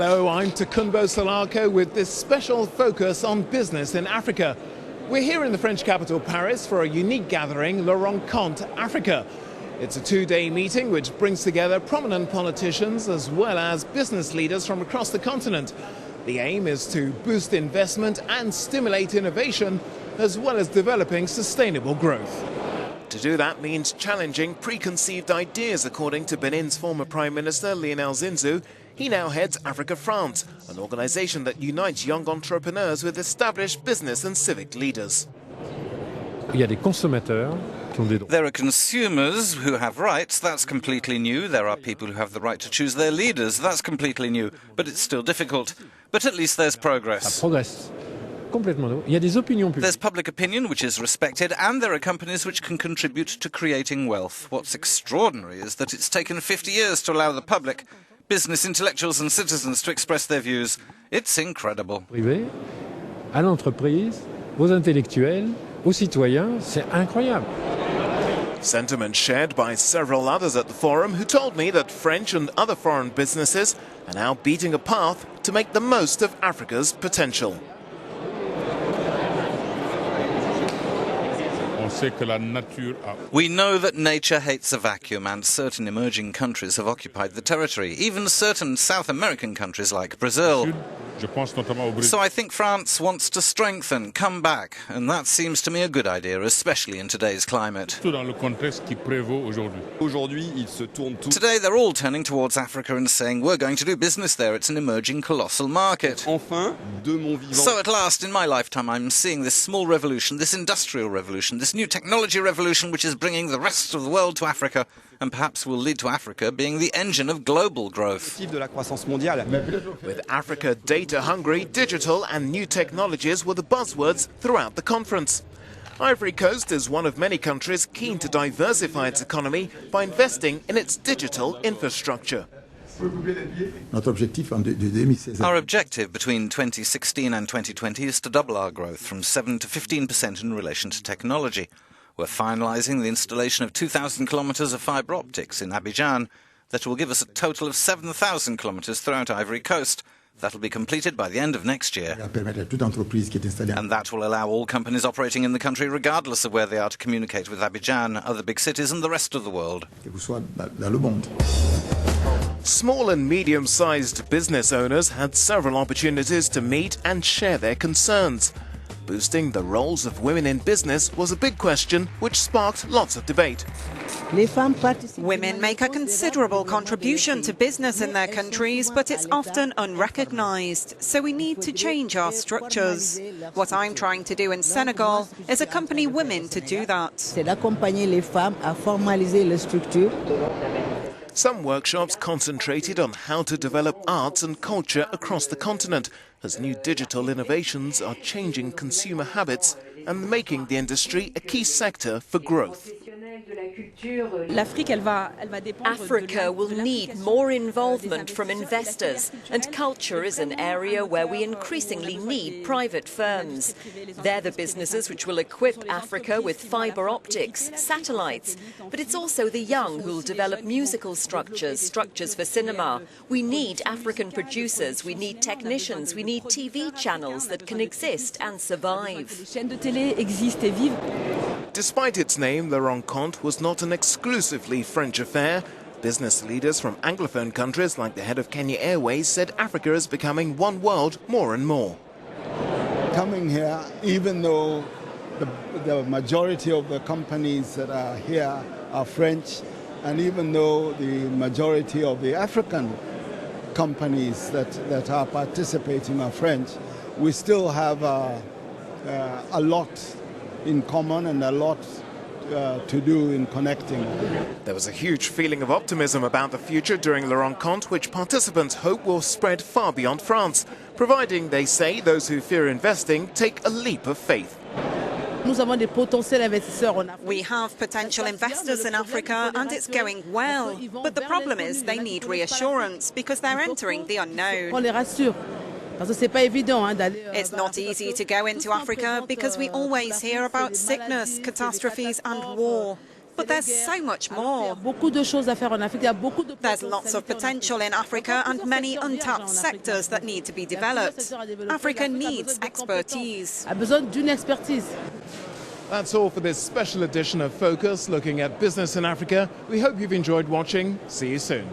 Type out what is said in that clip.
Hello, I'm Takumbo Solarco with this special focus on business in Africa. We're here in the French capital, Paris, for a unique gathering, Recontres Africa. It's a two-day meeting which brings together prominent politicians as well as business leaders from across the continent. The aim is to boost investment and stimulate innovation, as well as developing sustainable growth. To do that means challenging preconceived ideas, according to Benin's former Prime Minister Lionel Zinsou. He now heads AfricaFrance, an organization that unites young entrepreneurs with established business and civic leaders. There are consumers who have rights, that's completely new. There are people who have the right to choose their leaders, that's completely new. But it's still difficult. But at least there's progress. There's public opinion which is respected, and there are companies which can contribute to creating wealth. What's extraordinary is that it's taken 50 years to allow the public, business intellectuals and citizens to express their views. It's incredible. À l'entreprise, aux intellectuels, aux citoyens, c'est incroyable. Sentiment shared by several others at the forum who told me that French and other foreign businesses are now beating a path to make the most of Africa's potential. We know that nature hates a vacuum, and certain emerging countries have occupied the territory, even certain South American countries like Brazil. So I think France wants to strengthen, come back, and that seems to me a good idea, especially in today's climate. Today they're all turning towards Africa and saying, we're going to do business there, it's an emerging colossal market. So at last, in my lifetime, I'm seeing this small revolution, this industrial revolution, this new technology revolution which is bringing the rest of the world to Africa, and perhaps will lead to Africa being the engine of global growth. With Africa data-hungry, digital and new technologies were the buzzwords throughout the conference. Ivory Coast is one of many countries keen to diversify its economy by investing in its digital infrastructure. Our objective between 2016 and 2020 is to double our growth from 7 to 15% in relation to technology. We're finalising the installation of 2,000 kilometres of fibre optics in Abidjan that will give us a total of 7,000 kilometres throughout Ivory Coast. That will be completed by the end of next year. And that will allow all companies operating in the country, regardless of where they are, to communicate with Abidjan, other big cities and the rest of the world. Small and medium-sized business owners had several opportunities to meet and share their concerns. Boosting the roles of women in business was a big question which sparked lots of debate. Women make a considerable contribution to business in their countries, but it's often unrecognised, so we need to change our structures. What I'm trying to do in Senegal is accompany women to do that. Some workshops concentrated on how to develop arts and culture across the continent, as new digital innovations are changing consumer habits and making the industry a key sector for growth. Africa will need more involvement from investors, and culture is an area where we increasingly need private firms. They're the businesses which will equip Africa with fibre optics, satellites, but it's also the young who'll develop musical structures for cinema. We need African producers, we need technicians, we need TV channels that can exist and survive. Despite its name, the Rencontre was not an exclusively French affair. Business leaders from Anglophone countries, like the head of Kenya Airways, said Africa is becoming one world more and more. Coming here, even though the majority of the companies that are here are French, and even though the majority of the African companies that are participating are French, we still have a lot in common and a lot to do in connecting. There was a huge feeling of optimism about the future during the Rencontre, which participants hope will spread far beyond France, providing, they say, those who fear investing take a leap of faith. We have potential investors in Africa and it's going well. But the problem is they need reassurance because they're entering the unknown. It's not easy to go into Africa because we always hear about sickness, catastrophes and war. But there's so much more. There's lots of potential in Africa and many untapped sectors that need to be developed. Africa needs expertise. That's all for this special edition of Focus, looking at business in Africa. We hope you've enjoyed watching. See you soon.